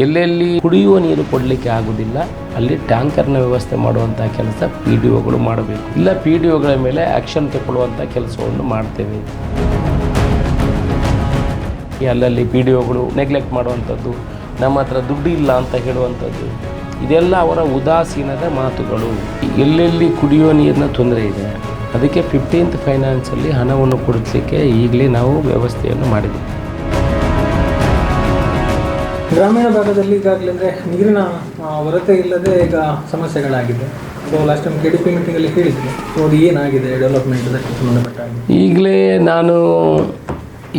ಎಲ್ಲೆಲ್ಲಿ ಕುಡಿಯುವ ನೀರು ಕೊಡಲಿಕ್ಕೆ ಆಗೋದಿಲ್ಲ ಅಲ್ಲಿ ಟ್ಯಾಂಕರ್ನ ವ್ಯವಸ್ಥೆ ಮಾಡುವಂಥ ಕೆಲಸ PDOಗಳು ಮಾಡಬೇಕು. ಇಲ್ಲ PDOಗಳ ಮೇಲೆ ಆ್ಯಕ್ಷನ್ ತಗೊಳ್ಳುವಂಥ ಕೆಲಸವನ್ನು ಮಾಡ್ತೇವೆ. ಅಲ್ಲಲ್ಲಿ PDOಗಳು ನೆಗ್ಲೆಕ್ಟ್ ಮಾಡುವಂಥದ್ದು, ನಮ್ಮ ಹತ್ರ ದುಡ್ಡು ಇಲ್ಲ ಅಂತ ಹೇಳುವಂಥದ್ದು, ಇದೆಲ್ಲ ಅವರ ಉದಾಸೀನದ ಮಾತುಗಳು. ಎಲ್ಲೆಲ್ಲಿ ಕುಡಿಯುವ ನೀರಿನ ತೊಂದರೆ ಇದೆ ಅದಕ್ಕೆ 15th ಫೈನಾನ್ಸಲ್ಲಿ ಹಣವನ್ನು ಕೊಡಿಸಲಿಕ್ಕೆ ಈಗಲೇ ನಾವು ವ್ಯವಸ್ಥೆಯನ್ನು ಮಾಡಿದ್ದೀವಿ. ಗ್ರಾಮೀಣ ಭಾಗದಲ್ಲಿ ಈಗಾಗಲೇ ಅಂದರೆ ನೀರಿನ ಹೊರತೆ ಇಲ್ಲದೆ ಈಗ ಸಮಸ್ಯೆಗಳಾಗಿದೆ. ಸೊ ಲಾಸ್ಟ್ ಟೈಮ್ KDP ಮೀಟಿಂಗಲ್ಲಿ ಹೇಳಿದ್ವಿ. ಸೊ ಅದು ಏನಾಗಿದೆ ಡೆವಲಪ್ಮೆಂಟ್ ಅದಕ್ಕೆ ಸಂಬಂಧಪಟ್ಟಾಗಿ? ಈಗಲೇ ನಾನು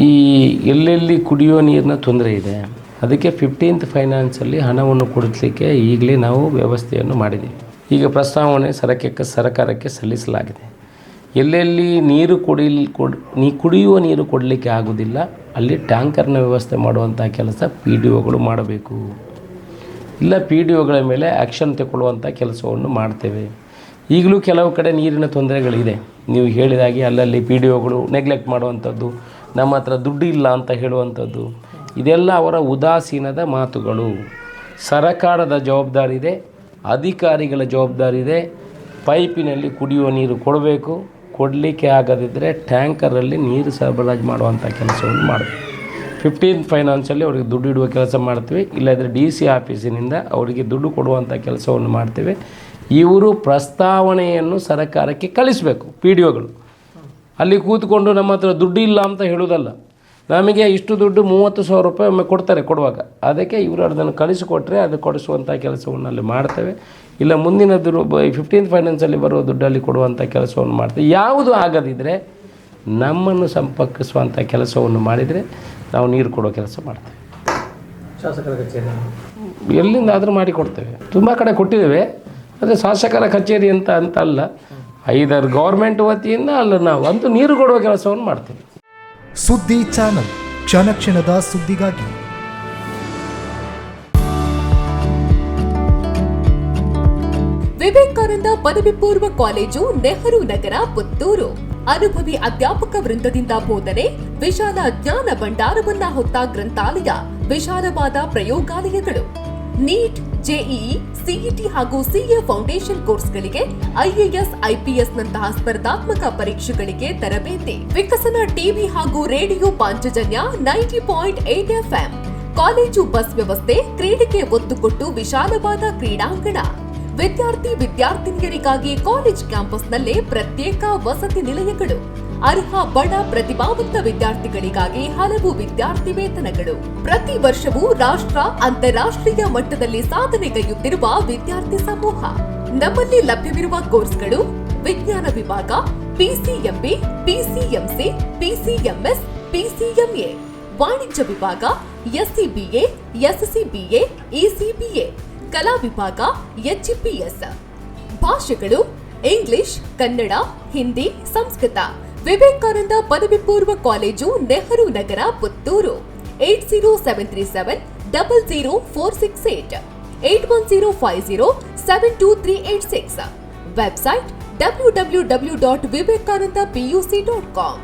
ಈ ಎಲ್ಲೆಲ್ಲಿ ಕುಡಿಯುವ ನೀರಿನ ತೊಂದರೆ ಇದೆ ಅದಕ್ಕೆ 15th ಫೈನಾನ್ಸಲ್ಲಿ ಹಣವನ್ನು ಕೊಡಿಸಲಿಕ್ಕೆ ಈಗಲೇ ನಾವು ವ್ಯವಸ್ಥೆಯನ್ನು ಮಾಡಿದ್ದೀವಿ. ಈಗ ಪ್ರಸ್ತಾವನೆ ಸರ್ಕಾರಕ್ಕೆ ಸಲ್ಲಿಸಲಾಗಿದೆ. ಎಲ್ಲೆಲ್ಲಿ ನೀರು ಕುಡಿಯುವ ನೀರು ಕೊಡಲಿಕ್ಕೆ ಆಗೋದಿಲ್ಲ ಅಲ್ಲಿ ಟ್ಯಾಂಕರ್ನ ವ್ಯವಸ್ಥೆ ಮಾಡುವಂಥ ಕೆಲಸ PDOಗಳು ಮಾಡಬೇಕು. ಇಲ್ಲ PDOಗಳ ಮೇಲೆ ಆ್ಯಕ್ಷನ್ ತಗೊಳ್ಳುವಂಥ ಕೆಲಸವನ್ನು ಮಾಡ್ತೇವೆ. ಈಗಲೂ ಕೆಲವು ಕಡೆ ನೀರಿನ ತೊಂದರೆಗಳಿದೆ. ನೀವು ಹೇಳಿದಾಗೆ ಅಲ್ಲಲ್ಲಿ PDOಗಳು ನೆಗ್ಲೆಕ್ಟ್ ಮಾಡುವಂಥದ್ದು, ನಮ್ಮ ಹತ್ರ ದುಡ್ಡು ಇಲ್ಲ ಅಂತ ಹೇಳುವಂಥದ್ದು, ಇದೆಲ್ಲ ಅವರ ಉದಾಸೀನದ ಮಾತುಗಳು. ಸರಕಾರದ ಜವಾಬ್ದಾರಿ ಇದೆ, ಅಧಿಕಾರಿಗಳ ಜವಾಬ್ದಾರಿ ಇದೆ. ಪೈಪಿನಲ್ಲಿ ಕುಡಿಯುವ ನೀರು ಕೊಡಬೇಕು. ಕೊಡಲಿಕ್ಕೆ ಆಗದಿದ್ದರೆ ಟ್ಯಾಂಕರಲ್ಲಿ ನೀರು ಸರಬರಾಜು ಮಾಡುವಂಥ ಕೆಲಸವನ್ನು ಮಾಡಬೇಕು. 15th ಫೈನಾನ್ಸಲ್ಲಿ ಅವರಿಗೆ ದುಡ್ಡು ಇಡುವ ಕೆಲಸ ಮಾಡ್ತೀವಿ. ಇಲ್ಲದ್ರೆ DC ಆಫೀಸಿನಿಂದ ಅವರಿಗೆ ದುಡ್ಡು ಕೊಡುವಂಥ ಕೆಲಸವನ್ನು ಮಾಡ್ತೇವೆ. ಇವರು ಪ್ರಸ್ತಾವನೆಯನ್ನು ಸರ್ಕಾರಕ್ಕೆ ಕಳಿಸಬೇಕು. PDOಗಳು ಅಲ್ಲಿ ಕೂತ್ಕೊಂಡು ನಮ್ಮ ಹತ್ರ ದುಡ್ಡು ಇಲ್ಲ ಅಂತ ಹೇಳೋದಲ್ಲ. ನಮಗೆ ಇಷ್ಟು ದುಡ್ಡು 30,000 ರೂಪಾಯಿ ಒಮ್ಮೆ ಕೊಡುವಾಗ ಅದಕ್ಕೆ ಇವರು ಅದನ್ನು ಕಳಿಸಿಕೊಟ್ರೆ ಅದು ಕೊಡಿಸುವಂಥ ಕೆಲಸವನ್ನು ಅಲ್ಲಿ ಮಾಡ್ತೇವೆ. ಇಲ್ಲ ಮುಂದಿನದು 15th ಫೈನಾನ್ಸಲ್ಲಿ ಬರುವ ದುಡ್ಡಲ್ಲಿ ಕೊಡುವಂಥ ಕೆಲಸವನ್ನು ಮಾಡ್ತೇವೆ. ಯಾವುದು ಆಗದಿದ್ದರೆ ನಮ್ಮನ್ನು ಸಂಪರ್ಕಿಸುವಂಥ ಕೆಲಸವನ್ನು ಮಾಡಿದರೆ ನಾವು ನೀರು ಕೊಡೋ ಕೆಲಸ ಮಾಡ್ತೇವೆ. ಶಾಸಕರ ಕಚೇರಿ ಎಲ್ಲಿಂದಾದರೂ ಮಾಡಿಕೊಡ್ತೇವೆ. ತುಂಬ ಕಡೆ ಕೊಟ್ಟಿದ್ದೇವೆ. ಆದರೆ ಶಾಸಕರ ಕಚೇರಿ ಅಂತ ಅಲ್ಲ, ಐದರ್ ಗೌರ್ಮೆಂಟ್ ವತಿಯಿಂದ ಅಲ್ಲ, ನಾವು ಅಂತೂ ನೀರು ಕೊಡುವ ಕೆಲಸವನ್ನು ಮಾಡ್ತೇವೆ. ಸುದ್ದಿ ಚಾನಲ್, ಕ್ಷಣ ಕ್ಷಣದ ಸುದ್ದಿಗಾಗಿ. ವಿವೇಕಾನಂದ ಪದವಿ ಪೂರ್ವ ಕಾಲೇಜು, ನೆಹರು ನಗರ, ಪುತ್ತೂರು. ಅನುಭವಿ ಅಧ್ಯಾಪಕ ವೃಂದದಿಂದ ಬೋಧನೆ, ವಿಶಾಲ ಜ್ಞಾನ ಭಂಡಾರವನ್ನ ಹೊತ್ತ ಗ್ರಂಥಾಲಯ, ವಿಶಾಲವಾದ ಪ್ರಯೋಗಾಲಯಗಳು. ನೀಟ್, JEE, CET ಹಾಗೂ CA ಫೌಂಡೇಶನ್ ಕೋರ್ಸ್ಗಳಿಗೆ, IAS, IPS ನಂತಹ ಸ್ಪರ್ಧಾತ್ಮಕ ಪರೀಕ್ಷೆಗಳಿಗೆ ತರಬೇತಿ. ವಿಕಸನ ಟಿವಿ ಹಾಗೂ radio Panchajanya 90.8 FM. College bus ವ್ಯವಸ್ಥೆ, ಕ್ರೀಡೆಗೆ ಒತ್ತು ಕೊಟ್ಟು ವಿಶಾಲವಾದ ಕ್ರೀಡಾಂಗಣ. ವಿದ್ಯಾರ್ಥಿನಿಯರಿಗಾಗಿ ಕಾಲೇಜ್ ಕ್ಯಾಂಪಸ್ನಲ್ಲೇ ಪ್ರತ್ಯೇಕ ವಸತಿ ನಿಲಯಗಳು. ಅರ್ಹ ಬಡ ಪ್ರತಿಭಾವಂತ ವಿದ್ಯಾರ್ಥಿಗಳಿಗಾಗಿ ಹಲವು ವಿದ್ಯಾರ್ಥಿ ವೇತನಗಳು. ಪ್ರತಿ ವರ್ಷವೂ ರಾಷ್ಟ್ರ, ಅಂತಾರಾಷ್ಟ್ರೀಯ ಮಟ್ಟದಲ್ಲಿ ಸಾಧನೆಗೈಯುತ್ತಿರುವ ವಿದ್ಯಾರ್ಥಿ ಸಮೂಹ. ನಮ್ಮಲ್ಲಿ ಲಭ್ಯವಿರುವ ಕೋರ್ಸ್ಗಳು: ವಿಜ್ಞಾನ ವಿಭಾಗ, PCMB, PCMC, PCMS, PCMA. ವಾಣಿಜ್ಯ ವಿಭಾಗ, SCBA, SCBA, ECBA. ಕಲಾ ವಿಭಾಗ, HEPS. ಭಾಷೆಗಳು: ಇಂಗ್ಲಿಷ್, ಕನ್ನಡ, ಹಿಂದಿ, ಸಂಸ್ಕೃತ. ವಿವೇಕಾನಂದ ಪದವಿ ಪೂರ್ವ college, Nehru Nagar, Puttur. 80737 00468 81050 72386. Website www.vivekanandapuc.com.